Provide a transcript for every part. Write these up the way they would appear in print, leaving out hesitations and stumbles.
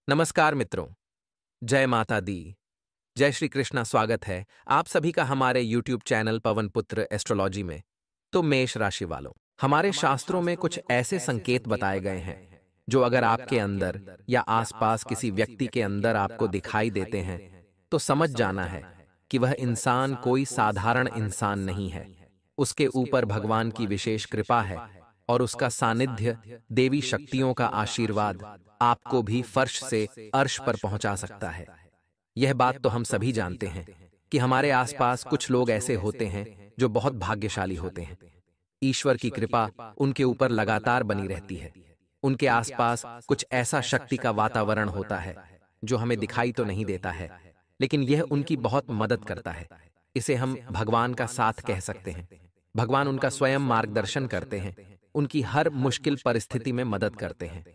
नमस्कार मित्रों, जय माता दी, जय श्री कृष्णा। स्वागत है आप सभी का हमारे YouTube चैनल पवन पुत्र एस्ट्रोलॉजी में। तो मेष राशि वालों, हमारे शास्त्रों में कुछ ऐसे संकेत बताए गए हैं जो अगर आपके अंदर या आसपास किसी व्यक्ति के अंदर आपको दिखाई देते हैं तो समझ जाना है कि वह इंसान कोई साधारण इंसान नहीं है। उसके ऊपर भगवान की विशेष कृपा है और उसका सानिध्य, देवी शक्तियों का आशीर्वाद आपको भी फर्श से अर्श पर पहुंचा सकता है। यह बात तो हम सभी जानते हैं कि हमारे आसपास कुछ लोग ऐसे होते हैं जो बहुत भाग्यशाली होते हैं। ईश्वर की कृपा उनके ऊपर लगातार बनी रहती है। उनके आसपास कुछ ऐसा शक्ति का वातावरण होता है जो हमें दिखाई तो नहीं देता है, लेकिन यह उनकी बहुत मदद करता है। इसे हम भगवान का साथ कह सकते हैं। भगवान उनका स्वयं मार्गदर्शन करते हैं, उनकी हर मुश्किल परिस्थिति में मदद करते हैं।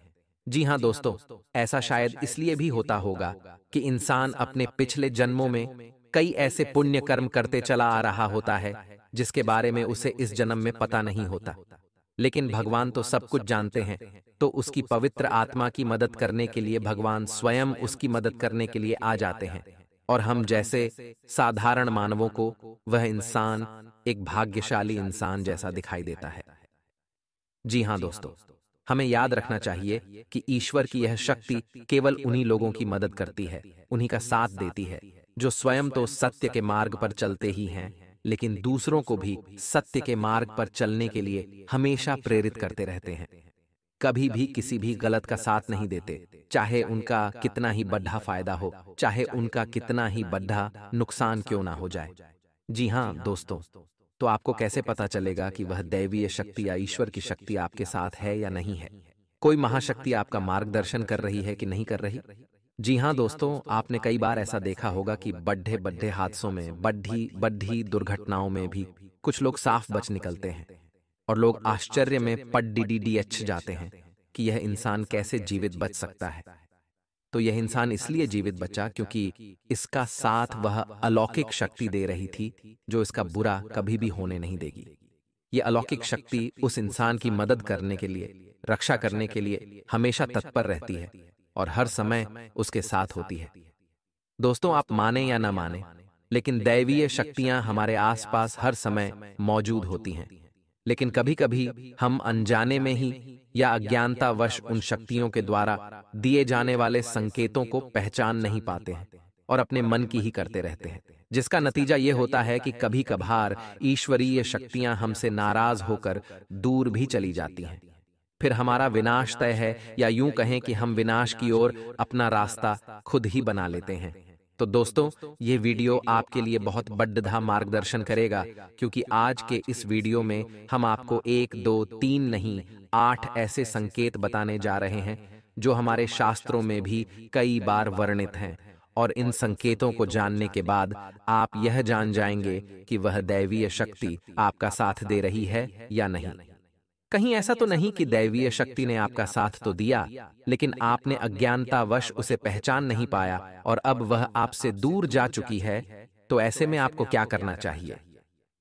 जी हाँ दोस्तों, ऐसा शायद इसलिए भी होता होगा कि इंसान अपने पिछले जन्मों में कई ऐसे पुण्य कर्म करते चला आ रहा होता है जिसके बारे में उसे इस जन्म में पता नहीं होता। लेकिन भगवान तो सब कुछ जानते हैं, तो उसकी पवित्र आत्मा की मदद करने के लिए भगवान स्वयं उसकी मदद करने के लिए आ जाते हैं। और हम जैसे साधारण मानवों को वह इंसान एक भाग्यशाली इंसान जैसा दिखाई देता है। जी हाँ दोस्तों, हमें याद रखना चाहिए कि ईश्वर की यह शक्ति केवल उन्हीं लोगों की मदद करती है, उन्हीं का साथ देती है जो स्वयं तो सत्य के मार्ग पर चलते ही हैं, लेकिन दूसरों को भी सत्य के मार्ग पर चलने के लिए हमेशा प्रेरित करते रहते हैं। कभी भी किसी भी गलत का साथ नहीं देते, चाहे उनका कितना ही बड़ा फायदा हो, चाहे उनका कितना ही बड़ा नुकसान क्यों ना हो जाए। जी हाँ दोस्तों, तो आपको कैसे पता चलेगा कि वह दैवीय शक्ति या ईश्वर की शक्ति आपके साथ है या नहीं है? कोई महाशक्ति आपका मार्गदर्शन कर रही है कि नहीं कर रही? जी हाँ दोस्तों, आपने कई बार ऐसा देखा होगा कि बड्ढे बड्ढे हादसों में, बड्ढी बड्ढी दुर्घटनाओं में भी कुछ लोग साफ बच निकलते हैं और लोग आश्चर्य में पड्डीडीडीएच जाते हैं कि यह इंसान कैसे जीवित बच सकता है। तो यह इंसान इसलिए जीवित बचा क्योंकि इसका साथ वह अलौकिक शक्ति दे रही थी जो इसका बुरा कभी भी होने नहीं देगी। यह अलौकिक शक्ति उस इंसान की मदद करने के लिए, रक्षा करने के लिए हमेशा तत्पर रहती है और हर समय उसके साथ होती है। दोस्तों, आप माने या ना माने, लेकिन दैवीय शक्तियां हमारे आसपास हर समय मौजूद होती हैं। लेकिन कभी-कभी हम अनजाने में ही या अज्ञानतावश उन शक्तियों के द्वारा दिए जाने वाले संकेतों को पहचान नहीं पाते हैं और अपने मन की ही करते रहते हैं, जिसका नतीजा ये होता है कि कभी-कभार ईश्वरीय शक्तियां हमसे नाराज होकर दूर भी चली जाती हैं। फिर हमारा विनाश तय है, या यूं कहें कि हम विनाश की ओर अपना रास्ता खुद ही बना लेते हैं। तो दोस्तों, ये वीडियो आपके लिए बहुत बड़ा मार्गदर्शन करेगा, क्योंकि आज के इस वीडियो में हम आपको 1, 2, 3 नहीं 8 ऐसे संकेत बताने जा रहे हैं जो हमारे शास्त्रों में भी कई बार वर्णित हैं। और इन संकेतों को जानने के बाद आप यह जान जाएंगे कि वह दैवीय शक्ति आपका साथ दे रही है या नहीं। कहीं ऐसा तो नहीं कि दैवीय शक्ति ने आपका साथ तो दिया, लेकिन आपने अज्ञानतावश उसे पहचान नहीं पाया और अब वह आपसे दूर जा चुकी है। तो ऐसे में आपको क्या करना चाहिए?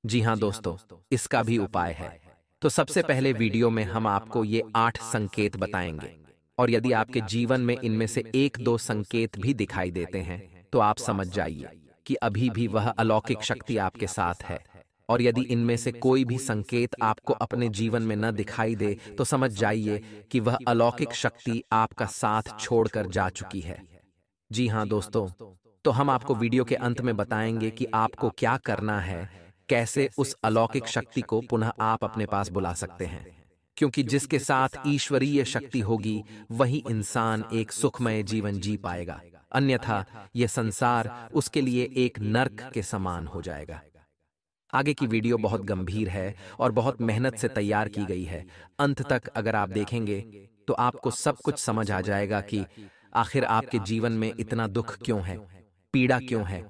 जी हाँ दोस्तों, इसका भी उपाय है। तो सबसे पहले वीडियो में हम आपको ये 8 संकेत बताएंगे, और यदि आपके जीवन में इनमें से 1-2 संकेत भी दिखाई देते हैं तो आप समझ जाइए कि अभी भी वह अलौकिक शक्ति आपके साथ है। और यदि इनमें से कोई भी संकेत आपको अपने जीवन में न दिखाई दे तो समझ जाइए कि वह अलौकिक शक्ति आपका साथ छोड़कर जा चुकी है। जी हाँ दोस्तों, तो हम आपको वीडियो के अंत में बताएंगे कि आपको क्या करना है, कैसे उस अलौकिक शक्ति को पुनः आप अपने पास बुला सकते हैं। क्योंकि जिसके साथ ईश्वरीय शक्ति होगी वही इंसान एक सुखमय जीवन जी पाएगा, अन्यथा यह संसार उसके लिए एक नर्क के समान हो जाएगा। आगे की वीडियो बहुत गंभीर है और बहुत मेहनत से तैयार की गई है। अंत तक अगर आप देखेंगे तो आपको सब कुछ समझ आ जाएगा कि आखिर आपके जीवन में इतना दुख क्यों है, पीड़ा क्यों है,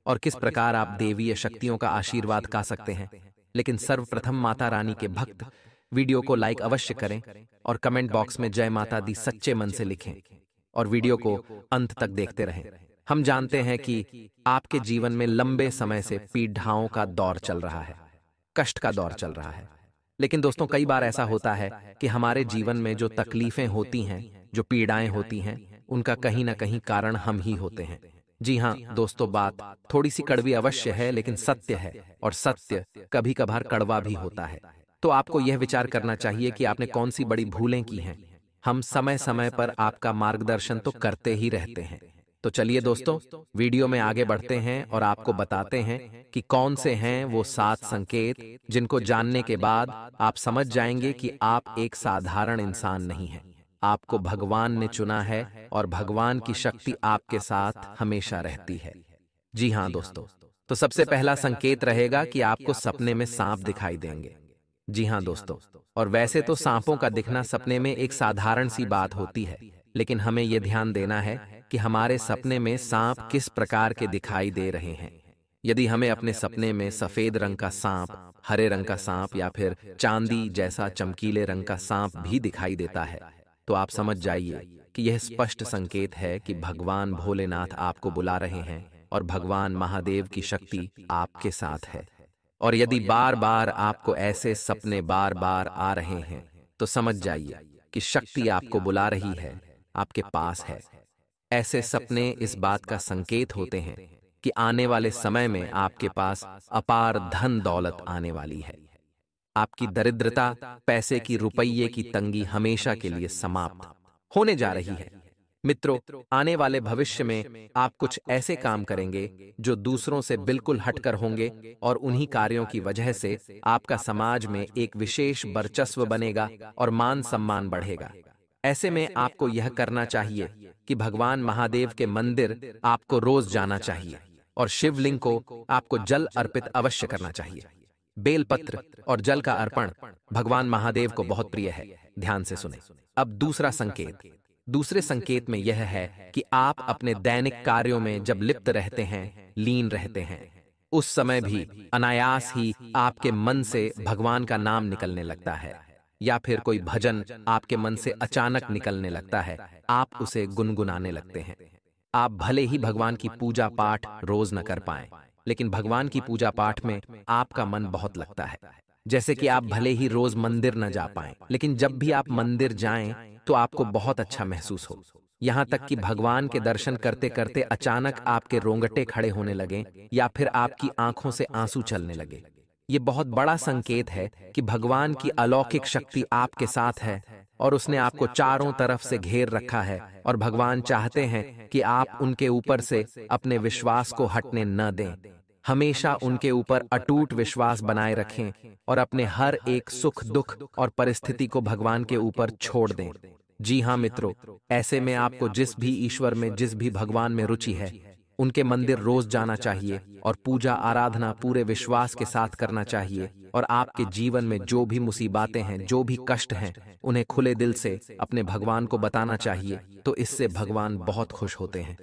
और किस प्रकार आप देवीय शक्तियों का आशीर्वाद पा सकते हैं। लेकिन सर्वप्रथम माता रानी के भक्त वीडियो को लाइक अवश्य करें और कमेंट बॉक्स में जय माता दी सच्चे मन से लिखें, और वीडियो को अंत तक देखते रहें। हम जानते हैं कि आपके जीवन में लंबे समय से पीड़ाओं का दौर चल रहा है, कष्ट का दौर चल रहा है। लेकिन दोस्तों, कई बार ऐसा होता है कि हमारे जीवन में जो तकलीफें होती हैं, जो पीड़ाएं होती हैं, उनका कहीं ना कहीं कारण हम ही होते हैं। जी हाँ दोस्तों, बात थोड़ी सी कड़वी अवश्य है, लेकिन सत्य है, और सत्य कभी कभार कड़वा भी होता है। तो आपको यह विचार करना चाहिए कि आपने कौन सी बड़ी भूलें की हैं। हम समय समय पर आपका मार्गदर्शन तो करते ही रहते हैं। तो चलिए दोस्तों, वीडियो में आगे बढ़ते हैं और आपको बताते हैं कि कौन से हैं वो 7 संकेत जिनको जानने के बाद आप समझ जाएंगे कि आप एक साधारण इंसान नहीं हैं। आपको भगवान ने चुना है और भगवान की शक्ति आपके साथ हमेशा रहती है। जी हाँ दोस्तों, तो सबसे पहला संकेत रहेगा कि आपको सपने में सांप दिखाई देंगे। जी हाँ दोस्तों, और वैसे तो सांपों का दिखना सपने में एक साधारण सी बात होती है, लेकिन हमें यह ध्यान देना है कि हमारे सपने में सांप किस प्रकार के दिखाई दे रहे हैं। यदि हमें अपने सपने में सफेद रंग का सांप, हरे रंग का सांप या फिर चांदी जैसा चमकीले रंग का सांप भी दिखाई देता है, तो आप समझ जाइए कि यह स्पष्ट संकेत है कि भगवान भोलेनाथ आपको बुला रहे हैं और भगवान महादेव की शक्ति आपके साथ है। और यदि बार बार आपको ऐसे सपने बार बार आ रहे हैं, तो समझ जाइए कि शक्ति आपको बुला रही है, आपके पास है। ऐसे सपने इस बात का संकेत होते हैं कि आने वाले समय में आपके पास अपार धन दौलत आने वाली है। आपकी दरिद्रता, पैसे की, रुपये की तंगी हमेशा के लिए समाप्त होने जा रही है। मित्रों, आने वाले भविष्य में आप कुछ ऐसे काम करेंगे जो दूसरों से बिल्कुल हटकर होंगे, और उन्हीं कार्यों की वजह से आपका समाज में एक विशेष वर्चस्व बनेगा और मान सम्मान बढ़ेगा। ऐसे में आपको यह करना चाहिए कि भगवान महादेव के मंदिर आपको रोज जाना चाहिए और शिवलिंग को आपको जल अर्पित अवश्य करना चाहिए। बेलपत्र और जल का अर्पण भगवान महादेव को बहुत प्रिय है। ध्यान से सुने। अब दूसरा संकेत। दूसरे संकेत में यह है कि आप अपने दैनिक कार्यों में जब लिप्त रहते हैं, लीन रहते हैं, उस समय भी अनायास ही आपके मन से भगवान का नाम निकलने लगता है, या फिर कोई भजन आपके मन से अचानक निकलने लगता है, आप उसे गुनगुनाने लगते हैं। आप भले ही भगवान की पूजा पाठ रोज न कर पाएं, लेकिन भगवान की पूजा पाठ में आपका मन बहुत लगता है। जैसे कि आप भले ही रोज मंदिर न जा पाएं, लेकिन जब भी आप मंदिर जाएं तो आपको बहुत अच्छा महसूस हो। यहाँ तक कि भगवान के दर्शन करते करते अचानक आपके रोंगटे खड़े होने लगें, या फिर आपकी आंखों से आंसू चलने लगे। ये बहुत बड़ा संकेत है कि भगवान की अलौकिक शक्ति आपके साथ है और उसने आपको चारों तरफ से घेर रखा है, और भगवान चाहते हैं कि आप उनके ऊपर से अपने विश्वास को हटने न दें। हमेशा उनके ऊपर अटूट विश्वास बनाए रखें और अपने हर एक सुख दुख और परिस्थिति को भगवान के ऊपर छोड़ दें। जी हाँ मित्रों, ऐसे में आपको जिस भी ईश्वर में, जिस भी भगवान में रुचि है, उनके मंदिर रोज जाना चाहिए और पूजा आराधना पूरे विश्वास के साथ करना चाहिए। और आपके जीवन में जो भी मुसीबतें हैं, जो भी कष्ट हैं, उन्हें खुले दिल से अपने भगवान को बताना चाहिए, तो इससे भगवान बहुत खुश होते हैं।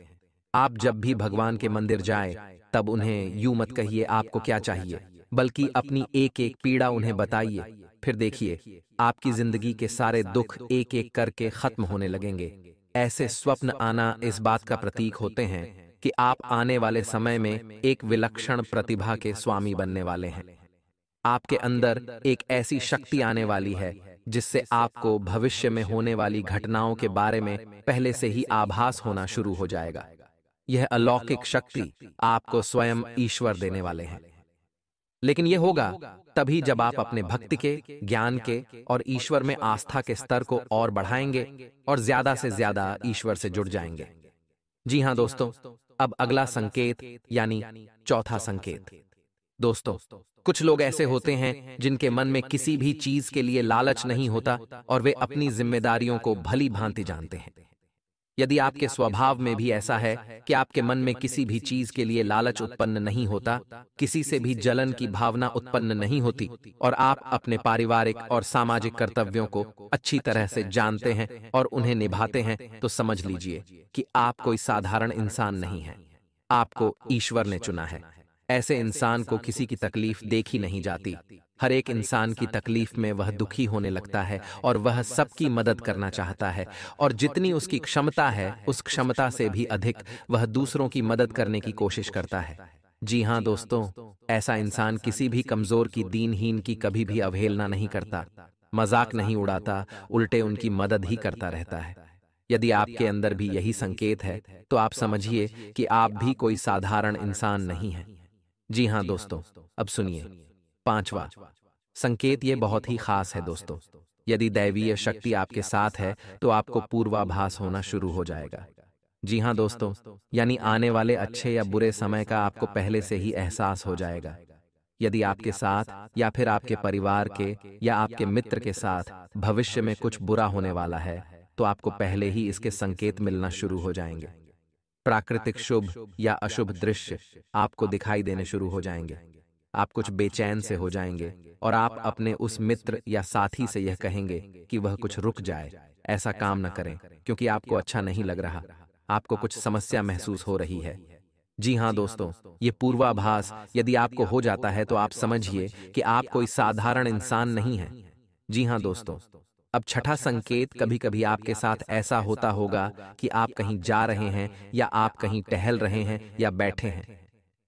आप जब भी भगवान के मंदिर जाएं, तब उन्हें यूं मत कहिए आपको क्या चाहिए, बल्कि अपनी एक एक पीड़ा उन्हें बताइए। फिर देखिए, आपकी जिंदगी के सारे दुख एक एक करके खत्म होने लगेंगे। ऐसे स्वप्न आना इस बात का प्रतीक होते हैं कि आप आने वाले समय में एक विलक्षण प्रतिभा के स्वामी बनने वाले हैं। आपके अंदर एक ऐसी शक्ति आने वाली है जिससे आपको भविष्य में होने वाली घटनाओं के बारे में पहले से ही आभास होना शुरू हो जाएगा। यह अलौकिक शक्ति आपको स्वयं ईश्वर देने वाले हैं। लेकिन यह होगा तभी जब आप अपने भक्ति के, ज्ञान के और ईश्वर में आस्था के स्तर को और बढ़ाएंगे और ज्यादा से ज्यादा ईश्वर से जुड़ जाएंगे। जी हाँ दोस्तों, अब अगला संकेत यानी चौथा संकेत। दोस्तों, कुछ लोग ऐसे होते हैं जिनके मन में किसी भी चीज के लिए लालच नहीं होता और वे अपनी जिम्मेदारियों को भली भांति जानते हैं। यदि आपके स्वभाव में भी ऐसा है कि आपके मन में किसी भी चीज के लिए लालच उत्पन्न नहीं होता, किसी से भी जलन की भावना उत्पन्न नहीं होती, और आप अपने पारिवारिक और सामाजिक कर्तव्यों को अच्छी तरह से जानते हैं और उन्हें निभाते हैं, तो समझ लीजिए कि आप कोई साधारण इंसान नहीं हैं। आपको ईश्वर ने चुना है। ऐसे इंसान को किसी की तकलीफ देखी नहीं जाती। हर एक इंसान की तकलीफ में वह दुखी होने लगता है और वह सबकी मदद करना चाहता है, और जितनी उसकी क्षमता है उस क्षमता से भी अधिक वह दूसरों की मदद करने की कोशिश करता है। जी हाँ दोस्तों, ऐसा इंसान किसी भी कमजोर की, दीनहीन की कभी भी अवहेलना नहीं करता, मजाक नहीं उड़ाता, उल्टे उनकी मदद ही करता रहता है। यदि आपके अंदर भी यही संकेत है, तो आप समझिए कि आप भी कोई साधारण इंसान नहीं हैं। जी हाँ दोस्तों, अब सुनिए। पांचवा संकेत ये बहुत ही खास है दोस्तों। यदि दैवीय शक्ति आपके साथ है, तो आपको पूर्वाभास होना शुरू हो जाएगा। जी हाँ दोस्तों, यानी आने वाले अच्छे या बुरे समय का आपको पहले से ही एहसास हो जाएगा। यदि आपके साथ या फिर आपके परिवार के या आपके मित्र के साथ भविष्य में कुछ बुरा होने वाला है, तो आपको पहले ही इसके संकेत मिलना शुरू हो जाएंगे। प्राकृतिक शुभ या अशुभ दृश्य आपको दिखाई देने शुरू हो जाएंगे। आप कुछ बेचैन से हो जाएंगे और आप अपने उस मित्र या साथी से यह कहेंगे कि वह कुछ रुक जाए, ऐसा काम न करें, क्योंकि आपको अच्छा नहीं लग रहा, आपको कुछ समस्या महसूस हो रही है। जी हाँ दोस्तों, ये पूर्वाभास यदि आपको हो जाता है, तो आप समझिए कि आप कोई साधारण इंसान नहीं हैं। जी हाँ दोस्तों, अब छठा संकेत कभी कभी आपके साथ ऐसा होता होगा कि आप कहीं जा रहे हैं या आप कहीं टहल रहे हैं या बैठे हैं।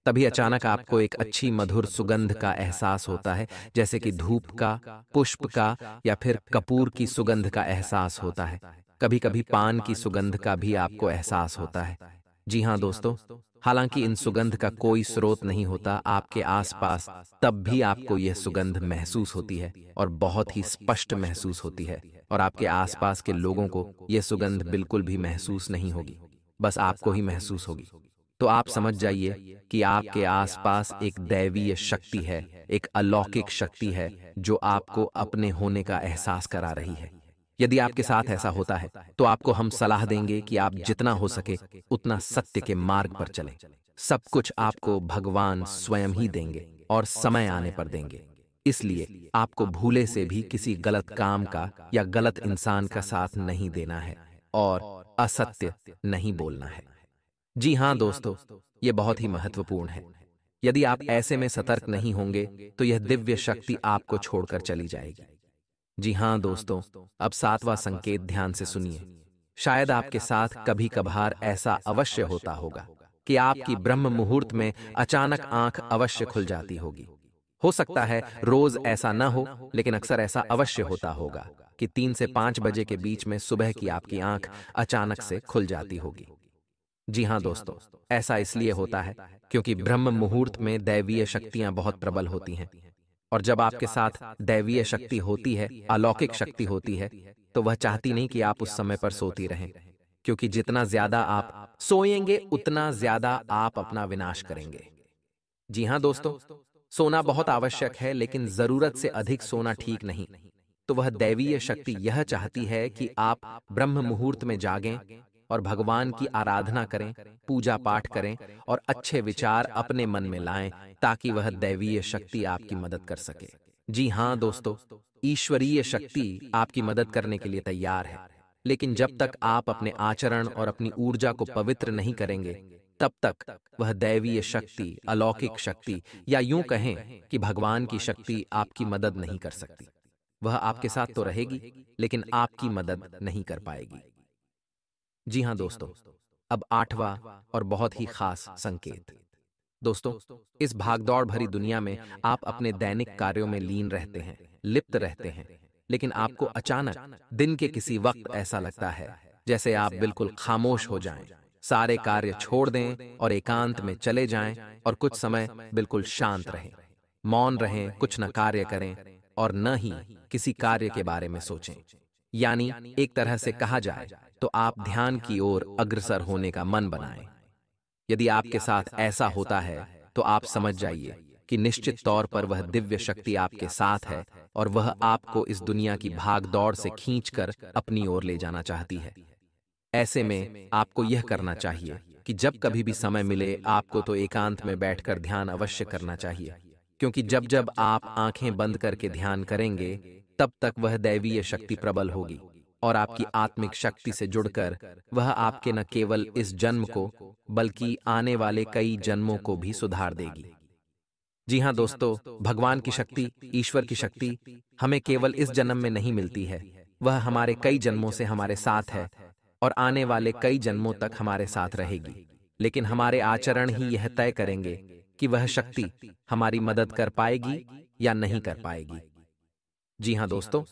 तभी अचानक आपको एक अच्छी मधुर सुगंध का एहसास होता है, जैसे कि धूप का, पुष्प का या फिर कपूर की सुगंध का एहसास होता है। कभी कभी पान की सुगंध का भी आपको एहसास होता है। जी हाँ दोस्तों, हालांकि इन सुगंध का कोई स्रोत नहीं होता आपके आसपास, तब भी आपको यह सुगंध महसूस होती है और बहुत ही स्पष्ट महसूस होती है, और आपके आसपास के लोगों को यह सुगंध बिल्कुल भी महसूस नहीं होगी, बस आपको ही महसूस होगी। तो आप समझ जाइए कि आपके आसपास एक दैवीय शक्ति है, एक अलौकिक शक्ति है जो आपको अपने होने का एहसास करा रही है। यदि आपके साथ ऐसा होता है, तो आपको हम सलाह देंगे कि आप जितना हो सके उतना सत्य के मार्ग पर चलें। सब कुछ आपको भगवान स्वयं ही देंगे और समय आने पर देंगे। इसलिए आपको भूले से भी किसी गलत काम का या गलत इंसान का साथ नहीं देना है और असत्य नहीं बोलना है। जी हाँ दोस्तों, ये बहुत ही महत्वपूर्ण है। यदि आप ऐसे में सतर्क नहीं होंगे, तो यह दिव्य शक्ति आपको छोड़कर चली जाएगी। जी हाँ दोस्तों, अब सातवां संकेत ध्यान से सुनिए। शायद आपके साथ कभी कभार ऐसा अवश्य होता होगा कि आपकी ब्रह्म मुहूर्त में अचानक आंख अवश्य खुल जाती होगी। हो सकता है रोज ऐसा न हो, लेकिन अक्सर ऐसा अवश्य होता होगा कि 3 से 5 बजे के बीच में सुबह की आपकी आंख अचानक से खुल जाती होगी। जी हाँ दोस्तों, ऐसा इसलिए होता है क्योंकि ब्रह्म मुहूर्त में दैवीय शक्तियां बहुत प्रबल होती हैं, और जब आपके साथ दैवीय शक्ति होती है, अलौकिक शक्ति होती है, तो वह चाहती नहीं कि आप उस समय पर सोती रहें, क्योंकि जितना ज्यादा आप सोएंगे उतना ज्यादा आप अपना विनाश करेंगे। जी हाँ दोस्तों, सोना बहुत आवश्यक है, लेकिन जरूरत से अधिक सोना ठीक नहीं। तो वह दैवीय शक्ति यह चाहती है कि आप ब्रह्म मुहूर्त में जागें और भगवान की आराधना करें, पूजा पाठ करें और अच्छे विचार अपने मन में लाएं, ताकि वह दैवीय शक्ति आपकी मदद कर सके। जी हाँ दोस्तों, ईश्वरीय शक्ति आपकी मदद करने के लिए तैयार है, लेकिन जब तक आप अपने आचरण और अपनी ऊर्जा को पवित्र नहीं करेंगे, तब तक वह दैवीय शक्ति, अलौकिक शक्ति या यूं कहें कि भगवान की शक्ति आपकी मदद नहीं कर सकती। वह आपके साथ तो रहेगी, लेकिन आपकी मदद नहीं कर पाएगी। जी हाँ दोस्तों, अब आठवां और बहुत ही खास संकेत। दोस्तों, इस भागदौड़ भरी दुनिया में आप अपने दैनिक कार्यों में लीन रहते हैं, लिप्त रहते हैं, लेकिन आपको अचानक दिन के किसी वक्त ऐसा लगता है जैसे आप बिल्कुल खामोश हो जाएं, सारे कार्य छोड़ दें और एकांत में चले जाएं और कुछ समय बिल्कुल शांत रहें, मौन रहें, कुछ न कार्य करें और न ही किसी कार्य के बारे में सोचें। यानी एक तरह से कहा जाए तो आप ध्यान की ओर अग्रसर होने का मन बनाएं। यदि आपके साथ ऐसा होता है, तो आप समझ जाइए कि निश्चित तौर पर वह दिव्य शक्ति आपके साथ है और वह आपको इस दुनिया की भाग दौड़ से खींचकर अपनी ओर ले जाना चाहती है। ऐसे में आपको यह करना चाहिए कि जब कभी भी समय मिले, आपको तो एकांत में बैठकर ध्यान अवश्य करना चाहिए, क्योंकि जब जब आप आंखें बंद करके ध्यान करेंगे, तब तक वह दैवीय शक्ति प्रबल होगी और आपकी आत्मिक शक्ति से जुड़कर वह आपके न केवल इस जन्म को, बल्कि आने वाले कई जन्मों को भी सुधार देगी। जी हाँ दोस्तों, भगवान की शक्ति, ईश्वर की शक्ति हमें केवल इस जन्म में नहीं मिलती है, वह हमारे कई जन्मों से हमारे साथ है और आने वाले कई जन्मों तक हमारे साथ रहेगी। लेकिन हमारे आचरण ही यह तय करेंगे कि वह शक्ति हमारी मदद कर पाएगी या नहीं कर पाएगी। जी हाँ दोस्तों,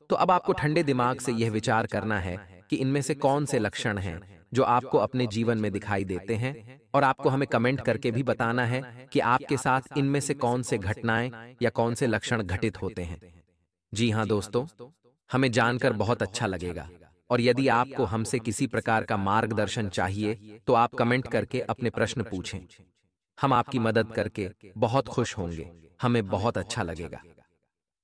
तो अब आपको ठंडे दिमाग से यह विचार करना है कि इनमें से कौन से लक्षण हैं जो आपको अपने जीवन में दिखाई देते हैं, और आपको हमें कमेंट करके भी बताना है कि आपके साथ इनमें से कौन से घटनाएं या कौन से लक्षण घटित होते हैं। जी हाँ दोस्तों, हमें जानकर बहुत अच्छा लगेगा, और यदि आपको हमसे किसी प्रकार का मार्गदर्शन चाहिए तो आप कमेंट करके अपने प्रश्न पूछें। हम आपकी मदद करके बहुत खुश होंगे, हमें बहुत अच्छा लगेगा।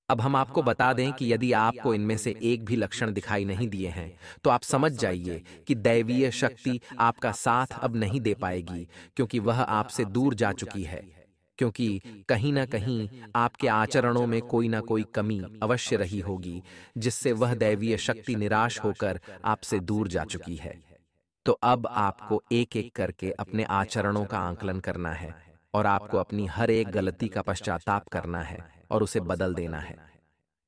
अब हम आपको बता दें कि यदि आपको इनमें से एक भी लक्षण दिखाई नहीं दिए हैं, तो आप समझ जाइए कि दैवीय शक्ति आपका साथ अब नहीं दे पाएगी, क्योंकि वह आपसे दूर जा चुकी है। क्योंकि कहीं ना कहीं आपके आचरणों में कोई ना कोई कमी अवश्य रही होगी, जिससे वह दैवीय शक्ति निराश होकर आपसे दूर जा चुकी है। तो अब आपको एक एक करके अपने आचरणों का आंकलन करना है, और आपको अपनी हर एक गलती का पश्चाताप करना है और उसे बदल देना है।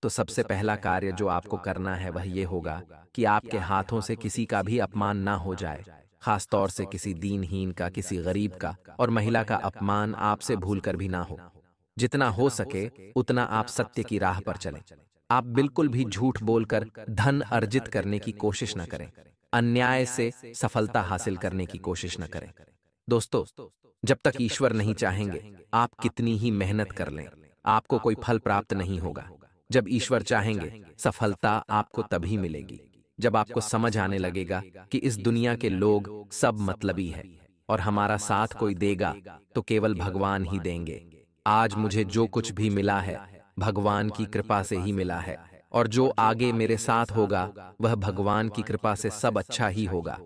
तो सबसे पहला कार्य जो आपको करना है वह ये होगा कि आपके हाथों से किसी का भी अपमान ना हो जाए, खास तौर से किसी दीनहीन का, किसी गरीब का, और महिला का अपमान आपसे भूलकर भी ना हो। जितना हो सके उतना आप सत्य की राह पर चलें। आप बिल्कुल भी झूठ बोलकर धन अर्जित करने की कोशिश न करें, अन्याय से सफलता हासिल करने की कोशिश न करें। दोस्तों, जब तक ईश्वर नहीं चाहेंगे, आप कितनी ही मेहनत कर लें, आपको कोई फल प्राप्त नहीं होगा। जब ईश्वर चाहेंगे, सफलता आपको तभी मिलेगी जब आपको समझ आने लगेगा कि इस दुनिया के लोग सब मतलबी है, और हमारा साथ कोई देगा तो केवल भगवान ही देंगे। आज मुझे जो कुछ भी मिला है भगवान की कृपा से ही मिला है, और जो आगे मेरे साथ होगा वह भगवान की कृपा से सब अच्छा ही होगा।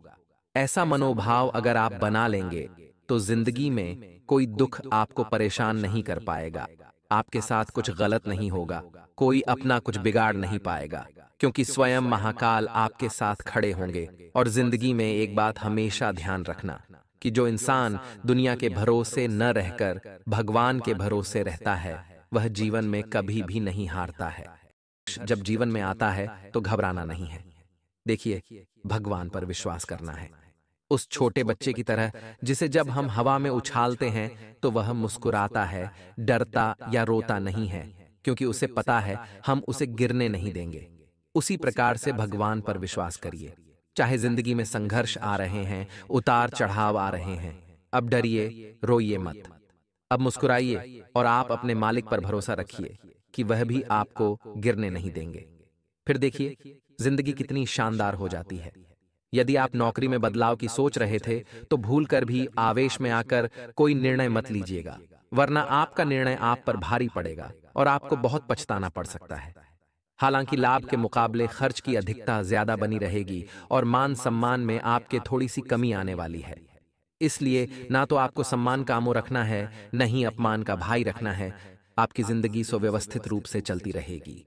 ऐसा मनोभाव अगर आप बना लेंगे तो जिंदगी में कोई दुख आपको परेशान नहीं कर पाएगा, आपके साथ कुछ गलत नहीं होगा, कोई अपना कुछ बिगाड़ नहीं पाएगा, क्योंकि स्वयं महाकाल आपके साथ खड़े होंगे। और जिंदगी में एक बात हमेशा ध्यान रखना कि जो इंसान दुनिया के भरोसे न रहकर भगवान के भरोसे रहता है, वह जीवन में कभी भी नहीं हारता है। जब जीवन में आता है तो घबराना नहीं है। देखिए, भगवान पर विश्वास करना है, उस छोटे बच्चे की तरह जिसे जब हम हवा में उछालते हैं तो वह मुस्कुराता है, डरता या रोता नहीं है, क्योंकि उसे पता है हम उसे गिरने नहीं देंगे। उसी प्रकार से भगवान पर विश्वास करिए। चाहे जिंदगी में संघर्ष आ रहे हैं, उतार चढ़ाव आ रहे हैं, अब डरिए, रोइए मत। अब मुस्कुराइए और आप अपने मालिक पर भरोसा रखिए कि वह भी आपको गिरने नहीं देंगे। फिर देखिए, जिंदगी कितनी शानदार हो जाती है। यदि आप नौकरी में बदलाव की सोच रहे थे तो भूलकर भी आवेश में आकर कोई निर्णय मत लीजिएगा, वरना आपका निर्णय आप पर भारी पड़ेगा और आपको बहुत पछताना पड़ सकता है। हालांकि लाभ के मुकाबले खर्च की अधिकता ज्यादा बनी रहेगी और मान सम्मान में आपके थोड़ी सी कमी आने वाली है। इसलिए ना तो आपको सम्मान का आमो रखना है, न ही अपमान का भाई रखना है। आपकी जिंदगी सुव्यवस्थित रूप से चलती रहेगी।